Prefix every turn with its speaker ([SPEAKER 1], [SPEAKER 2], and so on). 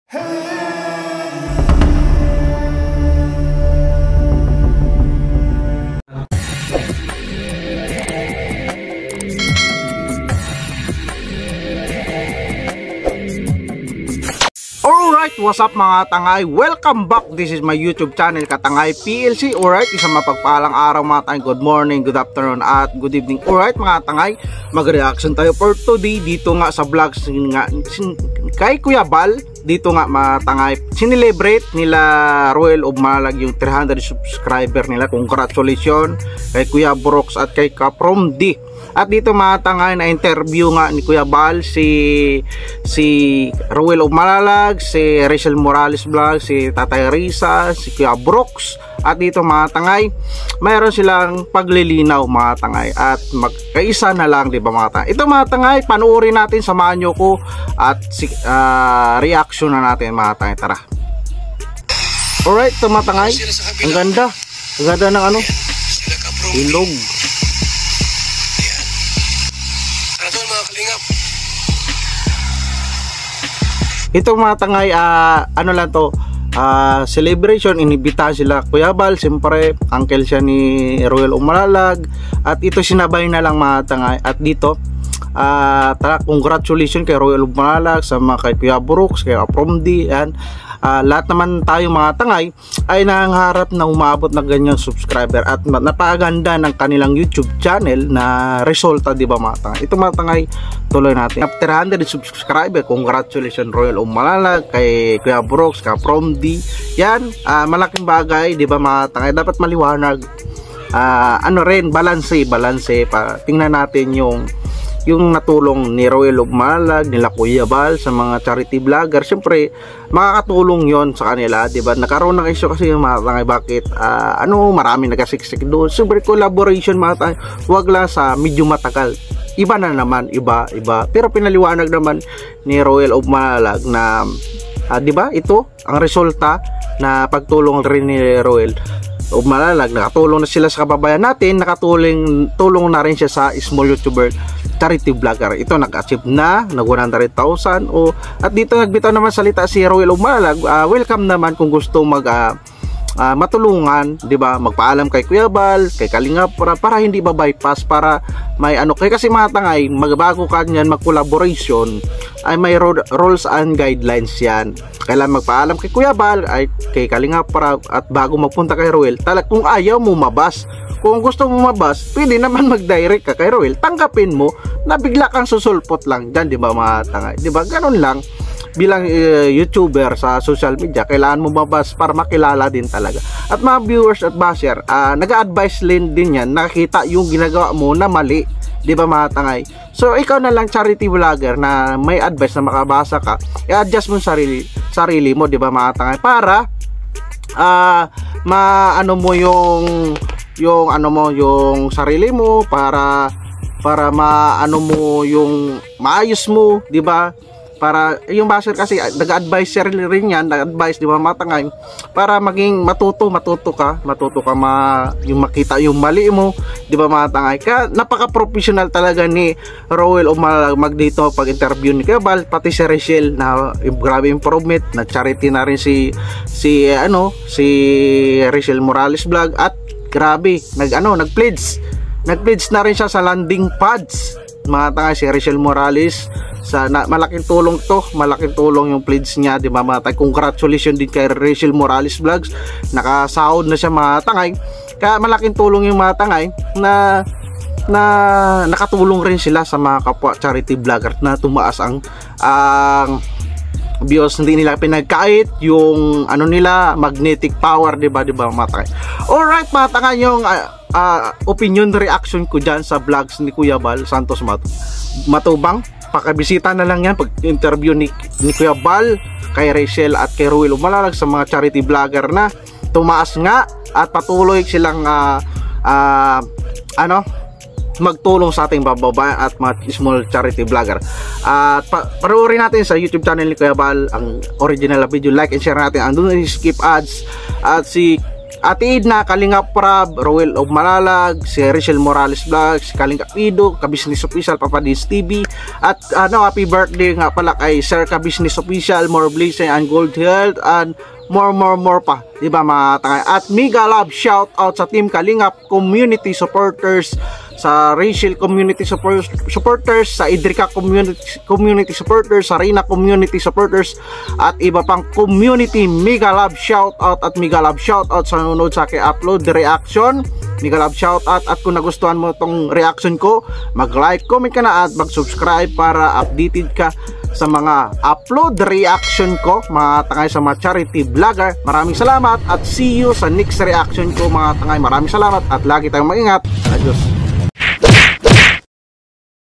[SPEAKER 1] Alright, what's up mga tangay? Welcome back. This is my YouTube channel, Katangay PLC. Alright, isang mapagpalang araw mga tangay. Good morning, good afternoon, at good evening. Alright mga tangay, mag-reaction tayo for today dito nga sa vlogs kay Kuya Bal. Dito nga mga tangay, sinelebrate nila Roel of Malalag yung 300 subscriber nila. Congratulations kay Kuya Brooks at kay Kaprom D. At dito mga tangay, na interview nga ni Kuya Bal si Roel of Malalag, si Rachel Morales Vlog, si Tatay Risa, si Kuya Brooks. At dito mga tangay, mayroon silang paglilinaw mga tangay, at magkaisa na lang, di ba mga tangay? Ito mga tangay, panuorin natin, samahan nyo ko at reaction na natin mga tangay. Tara. Alright, ito mga tangay, ang ganda ng ano, ilog. Ito mga tangay, ano lang to, celebration, inibitahan sila Kuya Bal, siyempre uncle siya ni Roel of Malalag, at ito sinabay na lang mga tangay. At dito congratulations kay Roel of Malalag, sa mga kay Kuya Brooks, kay Kaprom D, and lahat naman tayo mga tangay ay nangarap na umabot ng ganyang subscriber, at napakaganda ng kanilang YouTube channel na resulta, di ba mga tangay? Ito mga tangay, tuloy natin. After 100 subscriber, congratulations Roel of Malalag, kay Kuya Brooks, kay Kaprom D. Yan, malaking bagay, di ba mga tangay? Dapat maliwanag, ano rin, balanse pa. Tingnan natin yung natulong ni Roel of Malalag, nila Kuya Bal sa mga charity vlogger. Siyempre makakatulong yon sa kanila, di ba? Nagkaroon ng issue kasi yung mga tangay, bakit marami nagasiksik doon. Super collaboration mga tangay, wag lang sa medyo matagal, iba na naman, iba. Pero pinaliwanag naman ni Roel of Malalag na di ba, ito ang resulta na pagtulong rin ni Roel of Malalag. Nakatulong na sila sa kababayan natin, tulong na rin siya sa small YouTuber charity vlogger. Ito nag-achieve na nag 100,000. At dito nagbitaw naman salita si Roel of Malalag, welcome naman kung gusto matulungan, di ba? Magpaalam kay Kuya Bal, kay Kalingap para hindi bypass, para may ano kasi mga tangay, magbago ka niyan mag-collaboration ay may rules and guidelines yan. Kailangan magpaalam kay Kuya Bal, ay kay Kalingap at bago magpunta kay Roel. Kung ayaw mo mabas, kung gusto mo mabas, pwede naman mag-direct ka kay Roel, tanggapin mo na bigla kang susulpot lang dyan, di ba mga tangay? Di ba? Ganun lang. Bilang YouTuber sa social media, kailangan mo mabas para makilala din talaga. At mga viewers at basher, nag-a-advise din yan, nakikita yung ginagawa mo na mali, di ba mga tangay? So ikaw na lang charity vlogger na may advice na makabasa ka, i-adjust mo sarili mo, di ba mga tangay? Para maano mo yung sarili mo, para maano mo yung maayos mo, di ba? Para yung basher kasi nag-advise rin yan, nag-advise, di ba mga tangay, para maging matuto ka yung makita yung mali mo, di ba mga tangay? Kaya napaka-professional talaga ni Roel of Malalag dito pag interview ni Kuya Bal, pati si Rachel na grabe improvement, na charity na rin si Rachel Morales Vlog, at grabe nag-pledge na rin siya sa landing pads mga tangay, si Rachel Morales. Malaking tulong yung pledge niya, di ba mga tangay? Congratulations din kay Rachel Morales Vlogs, nakasahod na siya mga tangay. Kaya malaking tulong yung mga tangay na nakatulong rin sila sa mga kapwa charity vlogger na tumaas ang views. Hindi nila pinagkait yung nila, magnetic power, di ba mga tangay? Alright mga tangay, yung opinion reaction ko dyan sa vlogs ni Kuya Bal Santos Matubang. Pakabisita na lang yan pag interview ni Kuya Bal kay Rachel at kay Roel of Malalag sa mga charity vlogger na tumaas nga, at patuloy silang magtulong sa ating bababayan at mga small charity vlogger. At panoorin natin sa YouTube channel ni Kuya Bal ang original video, like and share natin, andun skip ads. At si Ate Edna, Kalingap Prab, Roel of Malalag, si Rachel Morales Vlogs, Kalingap Ido, Ka-Business Official, Papa Dins TV, at happy birthday nga pala kay Sir Ka-Business Official, more blessing and good health, and more pa, di ba mga tangay? At mega love shout out sa Team Kalingap community supporters, sa Rachel community supporters, sa Idrika community supporters, sa Rina community supporters, at iba pang community. Mega love shout out at mega love shout out sa nanonood sa aking upload reaction. Mega love shout out, at kung nagustuhan mo tong reaction ko, mag-like, comment ka na at mag-subscribe para updated ka sa mga upload reaction ko mga tangay, sa mga charity vlogger. Maraming salamat at see you sa next reaction ko mga tangay. Maraming salamat at lagi tayong maingat. Adios.